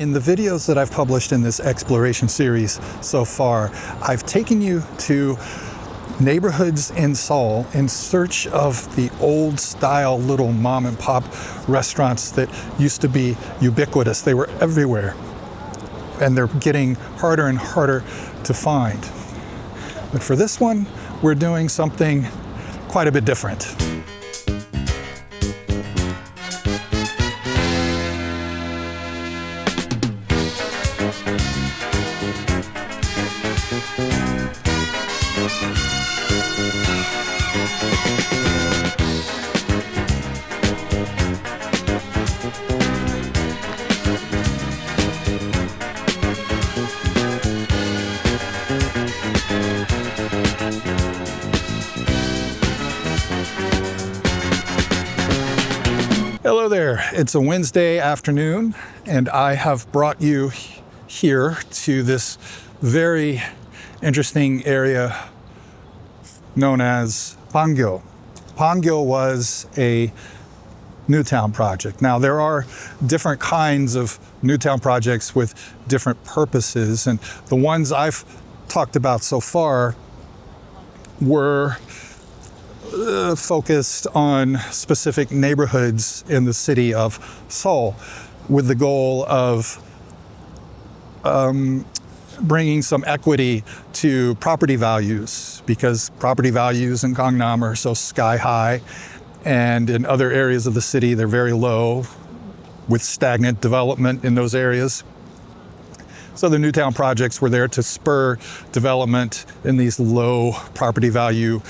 In the videos that I've published in this exploration series so far, I've taken you to neighborhoods in Seoul in search of the old style little mom and pop restaurants that used to be ubiquitous. They were everywhere, and they're getting harder and harder to find. But for this one, we're doing something quite a bit different. Hello there, it's a Wednesday afternoon, and I have brought you here to this very interesting area known as Pangyo. Pangyo was a Newtown project. Now, there are different kinds of Newtown projects with different purposes, and the ones I've talked about so far were focused on specific neighborhoods in the city of Seoul with the goal of bringing some equity to property values, because property values in Gangnam are so sky high, and in other areas of the city they're very low with stagnant development in those areas. So the Newtown projects were there to spur development in these low property value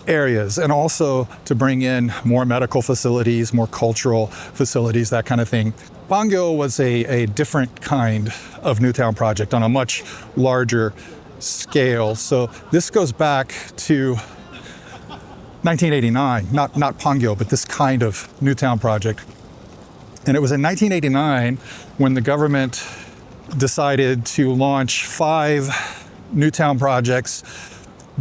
areas, and also to bring in more medical facilities, more cultural facilities, that kind of thing. Pangyo was a different kind of Newtown project on a much larger scale. So this goes back to 1989, not Pangyo, but this kind of Newtown project. And it was in 1989 when the government decided to launch 5 Newtown projects,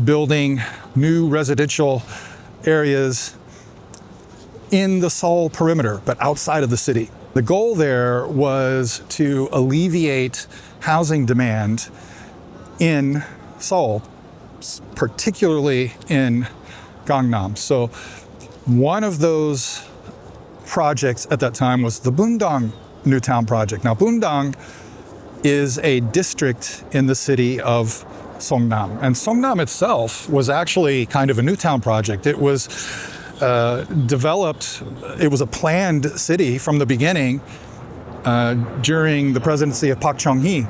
building new residential areas in the Seoul perimeter, but outside of the city. The goal there was to alleviate housing demand in Seoul, particularly in Gangnam. So one of those projects at that time was the Bundang Newtown project. Now, Bundang is a district in the city of Songnam, and Songnam itself was actually kind of a Newtown project. It was developed, it was a planned city from the beginning during the presidency of Park Chung-hee.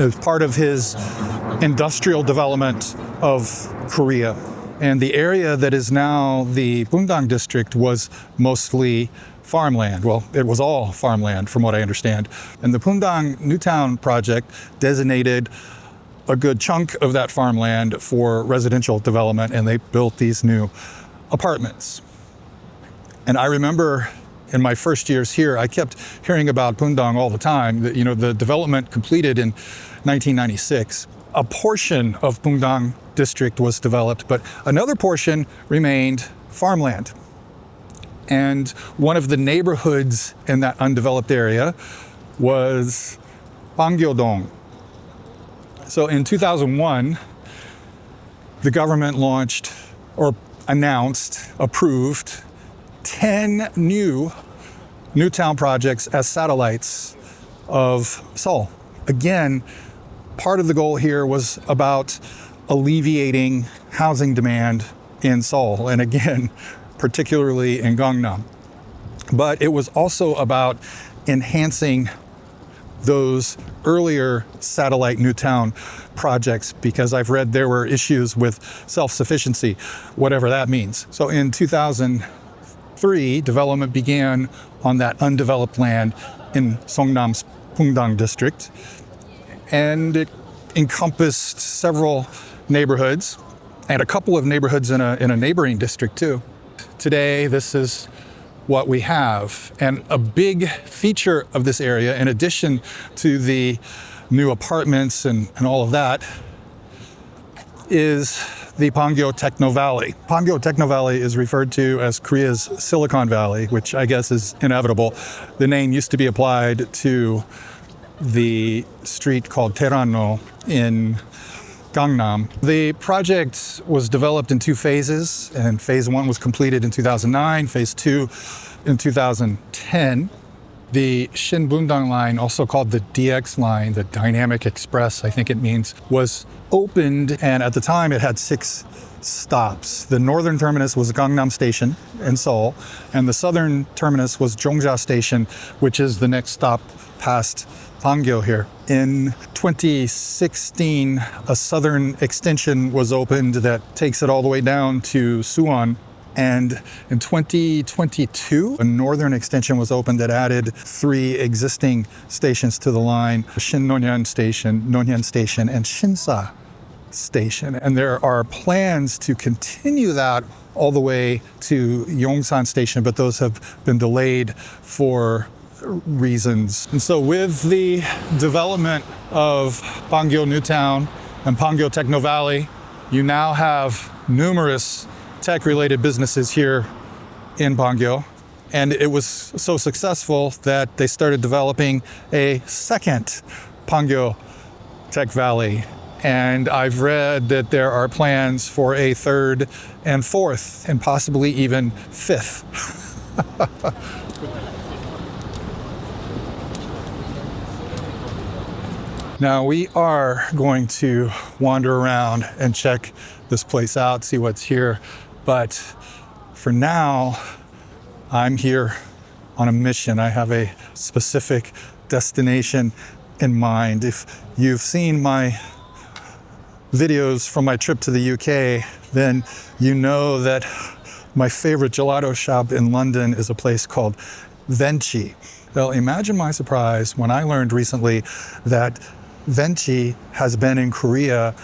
It was part of his industrial development of Korea. And the area that is now the Bundang district was mostly farmland. Well, it was all farmland from what I understand. And the Bundang Newtown project designated a good chunk of that farmland for residential development, and they built these new apartments. And I remember in my first years here, I kept hearing about Bundang all the time. That, the development completed in 1996. A portion of Bundang district was developed, but another portion remained farmland. And one of the neighborhoods in that undeveloped area was Pangyodong. So in 2001, the government launched, or announced, approved 10 new Newtown projects as satellites of Seoul. Again, part of the goal here was about alleviating housing demand in Seoul, and again, particularly in Gangnam. But it was also about enhancing those earlier satellite Newtown projects, because I've read there were issues with self-sufficiency, whatever that means. So in 2003, development began on that undeveloped land in Songnam's Bundang district, and it encompassed several neighborhoods and a couple of neighborhoods in a neighboring district too. Today, this is what we have. And a big feature of this area, in addition to the new apartments and all of that, is the Pangyo Techno Valley. Pangyo Techno Valley is referred to as Korea's Silicon Valley, which I guess is inevitable. The name used to be applied to the street called Terano in Gangnam. The project was developed in 2 phases, and phase 1 was completed in 2009, phase 2 in 2010. The Shinbundang line, also called the DX line, the Dynamic Express, I think it means, was opened, and at the time it had 6 stops. The northern terminus was Gangnam Station in Seoul, and the southern terminus was Jongja Station, which is the next stop past Pangyo here. In 2016, a southern extension was opened that takes it all the way down to Suwon. And in 2022, a northern extension was opened that added 3 existing stations to the line: Shin-Nonhyun Station, Nonhyun Station, and Shinsa Station. And there are plans to continue that all the way to Yongsan Station, but those have been delayed for reasons. And so with the development of Pangyo Newtown and Pangyo Techno Valley, you now have numerous tech-related businesses here in Pangyo. And it was so successful that they started developing a second Pangyo Tech Valley. And I've read that there are plans for a 3rd and 4th, and possibly even 5th. Now we are going to wander around and check this place out, see what's here. But for now, I'm here on a mission. I have a specific destination in mind. If you've seen my videos from my trip to the UK, then you know that my favorite gelato shop in London is a place called Venchi. Well, imagine my surprise when I learned recently that Venchi has been in Korea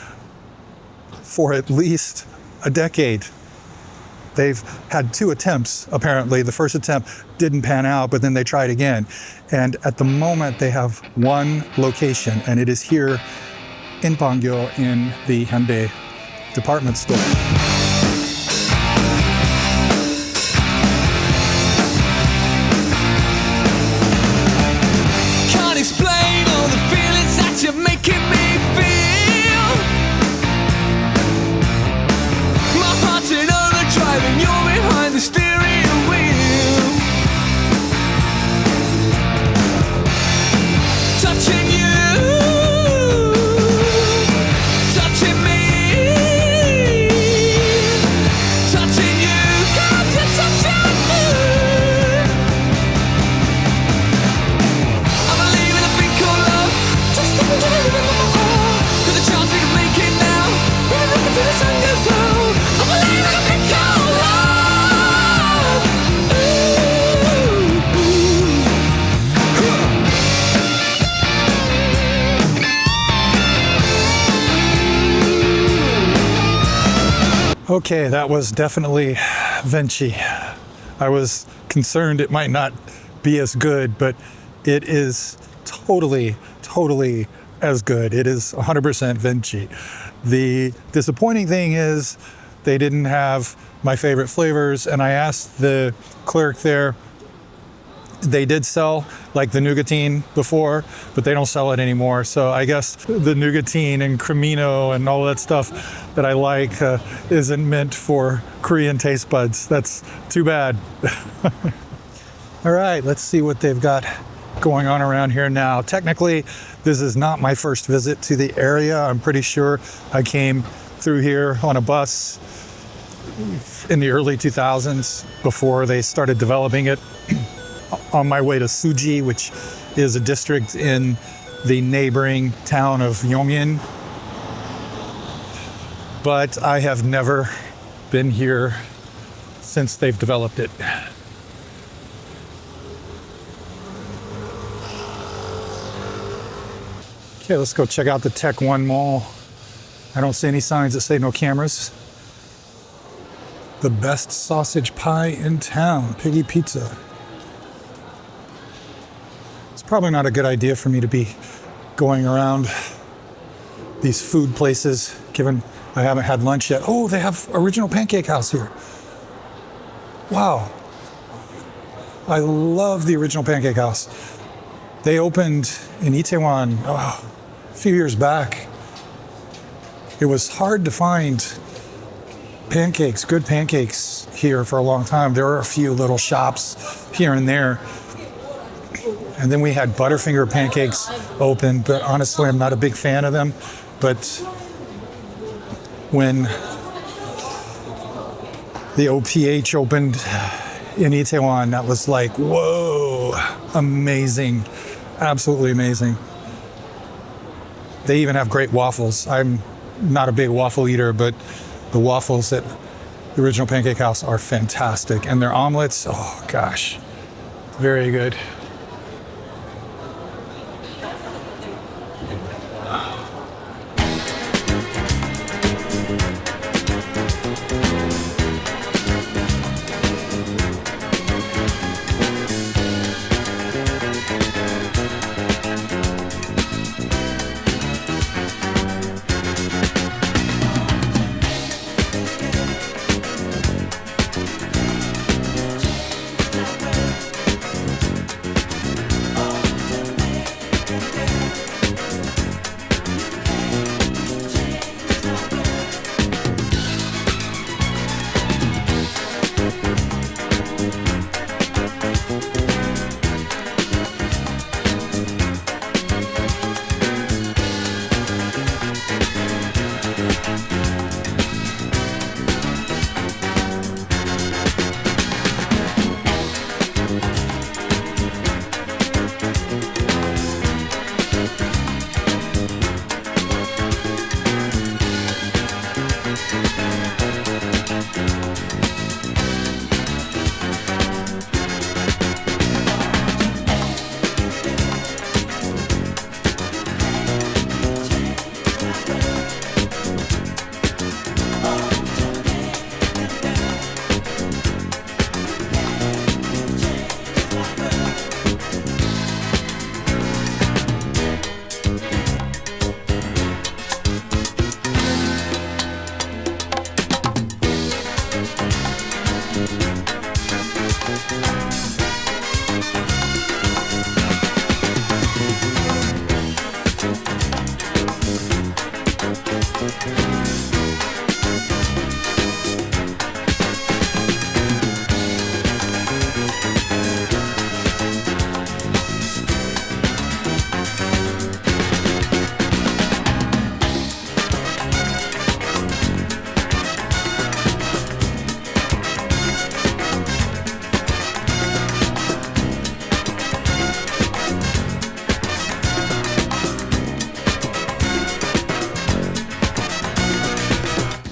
for at least a decade. They've had 2 attempts, apparently. The first attempt didn't pan out, but then they tried again. And at the moment, they have 1 location, and it is here in Pangyo in the Hyundai department store. Okay, that was definitely Venchi. I was concerned it might not be as good, but it is totally as good. It is 100% Venchi. The disappointing thing is they didn't have my favorite flavors, and I asked the clerk there. They did sell like the Nougatine before, but they don't sell it anymore. So I guess the Nougatine and Cremino and all that stuff that I like isn't meant for Korean taste buds. That's too bad. All right, let's see what they've got going on around here now. Technically, this is not my first visit to the area. I'm pretty sure I came through here on a bus in the early 2000s before they started developing it. On my way to Suji, which is a district in the neighboring town of Yongin. But I have never been here since they've developed it. Okay, let's go check out the Tech One Mall. I don't see any signs that say no cameras. The best sausage pie in town, Piggy Pizza. Probably not a good idea for me to be going around these food places, given I haven't had lunch yet. Oh, they have Original Pancake House here. Wow. I love the Original Pancake House. They opened in Itaewon a few years back. It was hard to find pancakes, good pancakes here for a long time. There were a few little shops here and there. And then we had Butterfinger pancakes open, but honestly, I'm not a big fan of them. But when the OPH opened in Itaewon, that was like, whoa, amazing, absolutely amazing. They even have great waffles. I'm not a big waffle eater, but the waffles at the Original Pancake House are fantastic. And their omelets, oh gosh, very good.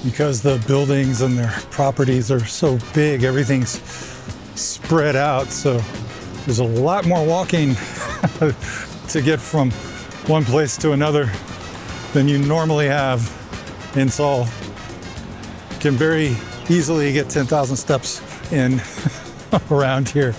Because the buildings and their properties are so big, everything's spread out, so there's a lot more walking to get from one place to another than you normally have in Seoul. You can very easily get 10,000 steps in around here.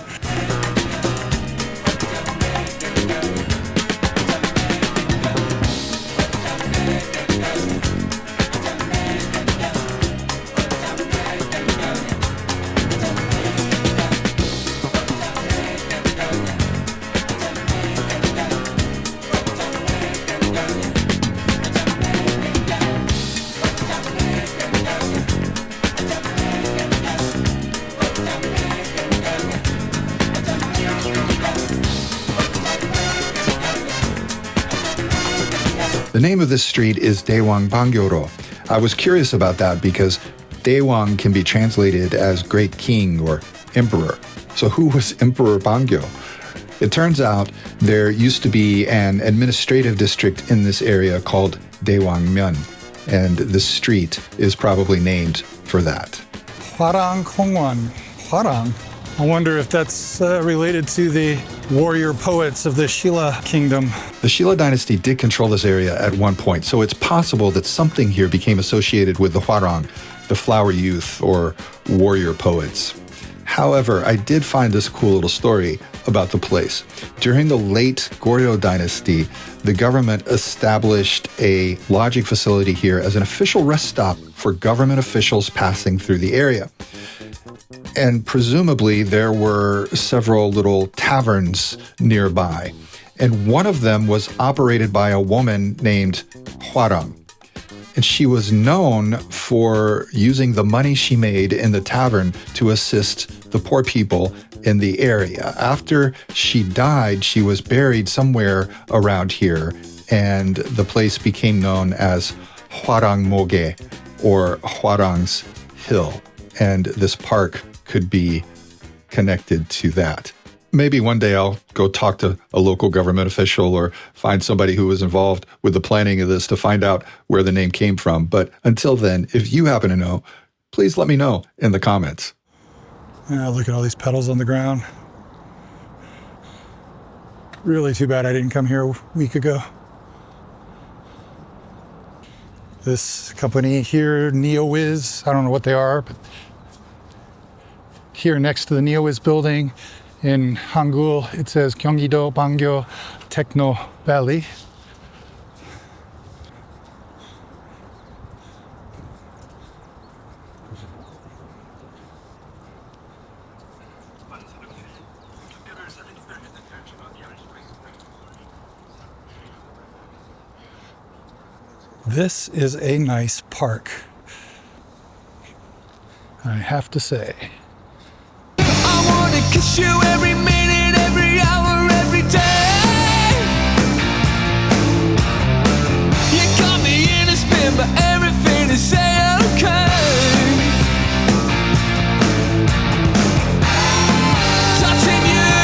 The name of this street is Daewang Bangyoro. I was curious about that because Daewang can be translated as Great King or Emperor. So who was Emperor Bangyo? It turns out there used to be an administrative district in this area called Daewangmyeon, and this street is probably named for that. Hwarang Hongwan. Hwarang. I wonder if that's related to the warrior poets of the Shilla kingdom. The Shilla dynasty did control this area at one point, so it's possible that something here became associated with the Hwarang, the flower youth or warrior poets. However, I did find this cool little story about the place. During the late Goryeo dynasty, the government established a lodging facility here as an official rest stop for government officials passing through the area. And presumably there were several little taverns nearby. And one of them was operated by a woman named Hwarang. And she was known for using the money she made in the tavern to assist the poor people in the area. After she died, she was buried somewhere around here, and the place became known as Hwarang Moge, or Hwarang's Hill. And this park could be connected to that. Maybe one day I'll go talk to a local government official or find somebody who was involved with the planning of this to find out where the name came from. But until then, if you happen to know, please let me know in the comments. Look at all these petals on the ground. Really too bad I didn't come here a week ago. This company here, NeoWiz, I don't know what they are, but here next to the NeoWiz building, in Hangul, it says Gyeonggi-do Bangyo Techno Valley. This is a nice park, I have to say. Kiss you every minute, every hour, every day. You got me in a spin, but everything is okay. Touching you,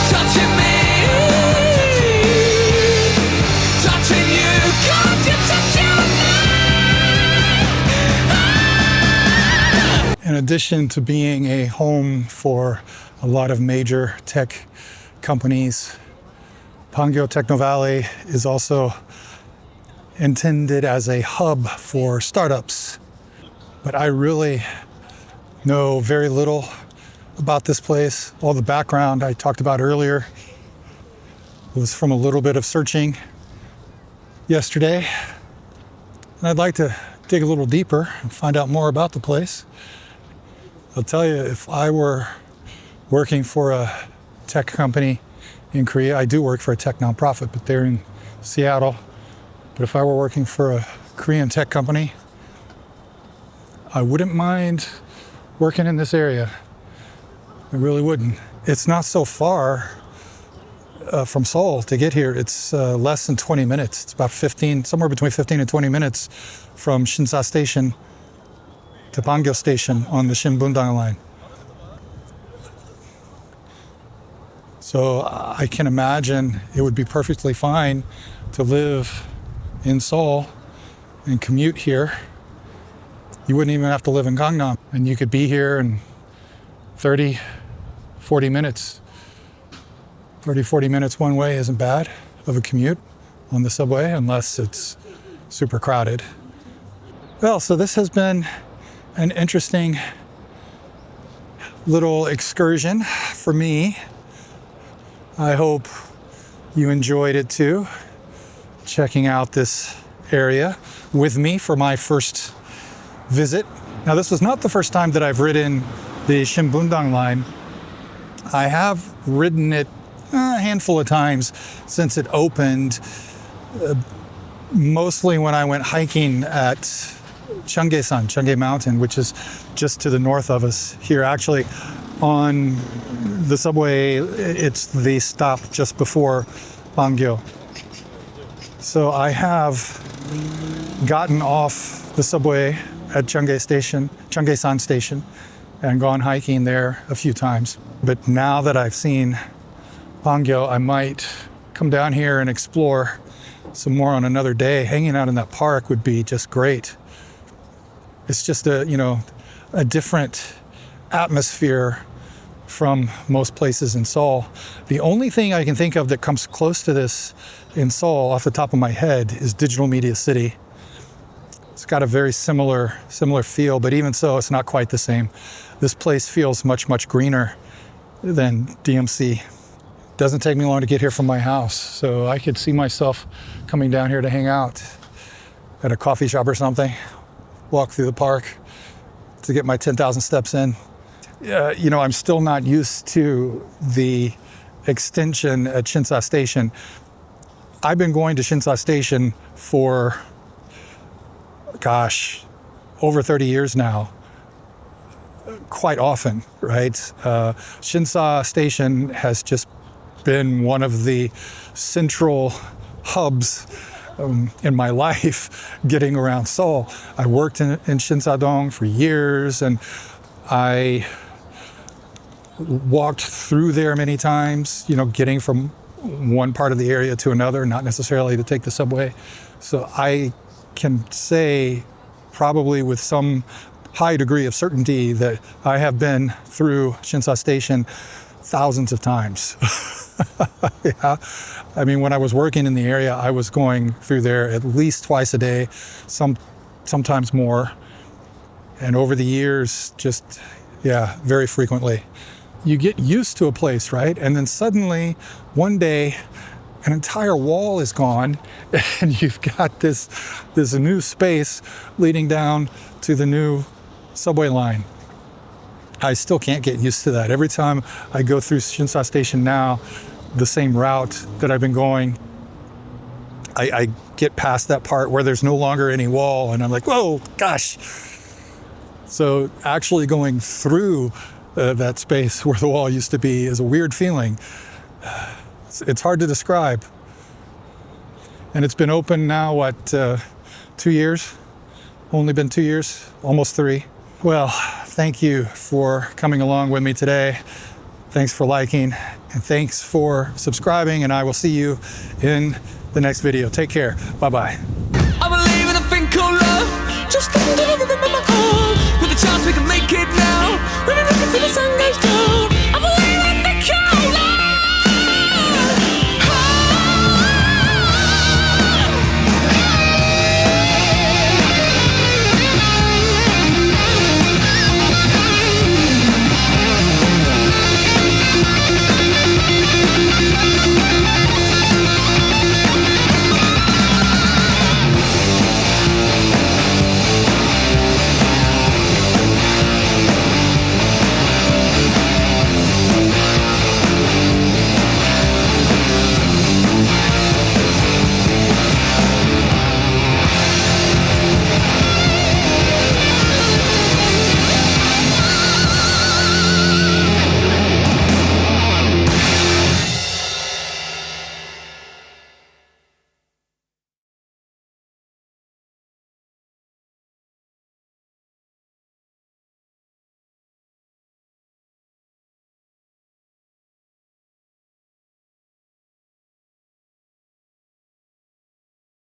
touching me, touching you, got you touching me. In addition to being a home for a lot of major tech companies, Bangyo Techno Valley is also intended as a hub for startups. But I really know very little about this place. All the background I talked about earlier was from a little bit of searching yesterday. And I'd like to dig a little deeper and find out more about the place. I'll tell you, if I were working for a tech company in Korea, I do work for a tech nonprofit, but they're in Seattle. But if I were working for a Korean tech company, I wouldn't mind working in this area. I really wouldn't. It's not so far from Seoul to get here. It's less than 20 minutes. It's about 15, somewhere between 15 and 20 minutes from Shinsa Station to Bangyo Station on the Shinbundang line. So I can imagine it would be perfectly fine to live in Seoul and commute here. You wouldn't even have to live in Gangnam, and you could be here in 30, 40 minutes. 30, 40 minutes one way isn't bad of a commute on the subway, unless it's super crowded. Well, so this has been an interesting little excursion for me. I hope you enjoyed it too, checking out this area with me for my first visit. Now, this was not the first time that I've ridden the Shimbundang line. I have ridden it a handful of times since it opened, mostly when I went hiking at Cheonggye Mountain, which is just to the north of us here. Actually, on the subway, it's the stop just before Bangyo. So I have gotten off the subway at Cheonggye-san Station, and gone hiking there a few times. But now that I've seen Bangyo, I might come down here and explore some more on another day. Hanging out in that park would be just great. It's just a different atmosphere from most places in Seoul. The only thing I can think of that comes close to this in Seoul off the top of my head is Digital Media City. It's got a very similar feel, but even so, it's not quite the same. This place feels much, much greener than DMC. Doesn't take me long to get here from my house, so I could see myself coming down here to hang out at a coffee shop or something, walk through the park to get my 10,000 steps in. I'm still not used to the extension at Shinsa Station. I've been going to Shinsa Station for, over 30 years now, quite often, right? Shinsa Station has just been one of the central hubs in my life getting around Seoul. I worked in Shinsadong for years, and I walked through there many times, getting from one part of the area to another, not necessarily to take the subway. So I can say probably with some high degree of certainty that I have been through Shinsa Station thousands of times. Yeah. I mean, when I was working in the area, I was going through there at least twice a day, sometimes more. And over the years, very frequently. You get used to a place, right? And then suddenly, one day, an entire wall is gone, and you've got this new space leading down to the new subway line. I still can't get used to that. Every time I go through Shinsa Station now, the same route that I've been going, I get past that part where there's no longer any wall, and I'm like, whoa, gosh. So actually going through that space where the wall used to be is a weird feeling. It's hard to describe. And it's been open now, 2 years? Only been 2 years, almost 3. Well, thank you for coming along with me today. Thanks for liking, and thanks for subscribing, and I will see you in the next video. Take care. Bye-bye.